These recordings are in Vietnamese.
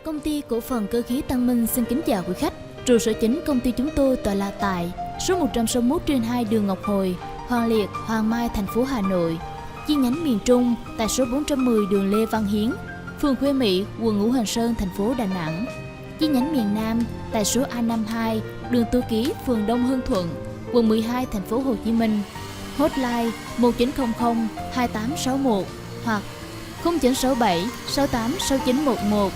Công ty cổ phần cơ khí Tân Minh xin kính chào quý khách. Trụ sở chính công ty chúng tôi tọa lạc tại số 161/2 đường Ngọc Hồi, Hoàng Liệt, Hoàng Mai, thành phố Hà Nội. Chi nhánh miền Trung tại số 410 đường Lê Văn Hiến, phường Khuê Mỹ, quận Ngũ Hành Sơn, thành phố Đà Nẵng. Chi nhánh miền Nam tại số A52 đường Tô Ký, phường Đông Hưng Thuận, quận 12, thành phố Hồ Chí Minh. Hotline 1900 2861 hoặc 0967 686911.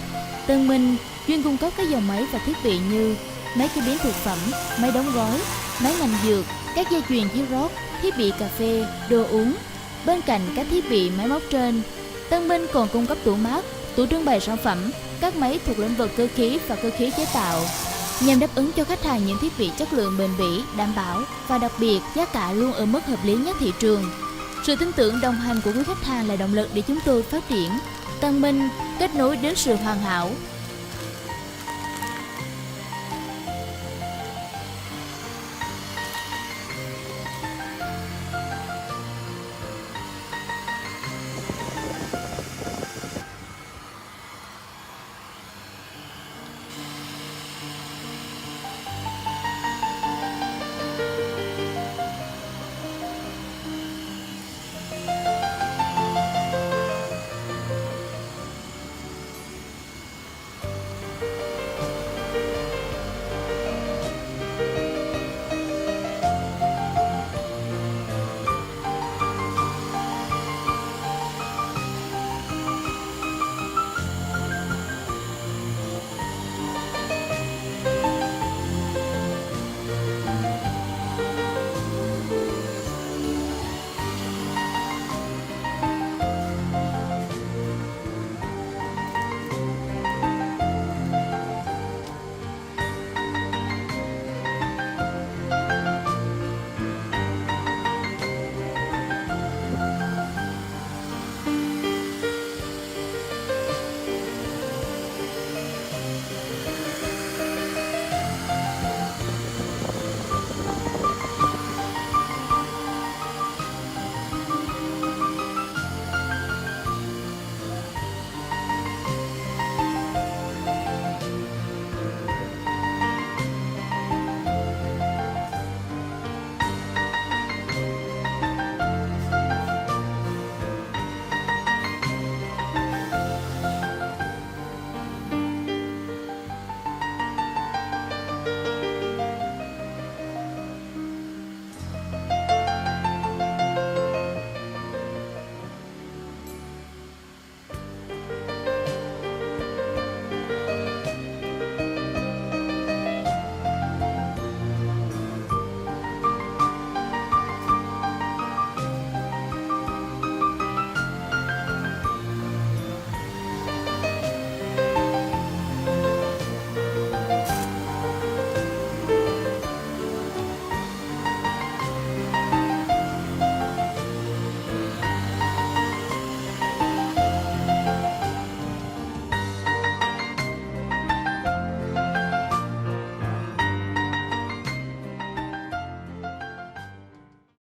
Tân Minh chuyên cung cấp các dòng máy và thiết bị như máy chế biến thực phẩm, máy đóng gói, máy ngành dược, các dây chuyền Xerox, thiết bị cà phê, đồ uống. Bên cạnh các thiết bị máy móc trên, Tân Minh còn cung cấp tủ mát, tủ trưng bày sản phẩm, các máy thuộc lĩnh vực cơ khí và cơ khí chế tạo, nhằm đáp ứng cho khách hàng những thiết bị chất lượng bền bỉ, đảm bảo và đặc biệt giá cả luôn ở mức hợp lý nhất thị trường. Sự tin tưởng đồng hành của quý khách hàng là động lực để chúng tôi phát triển. Tân Minh kết nối đến sự hoàn hảo.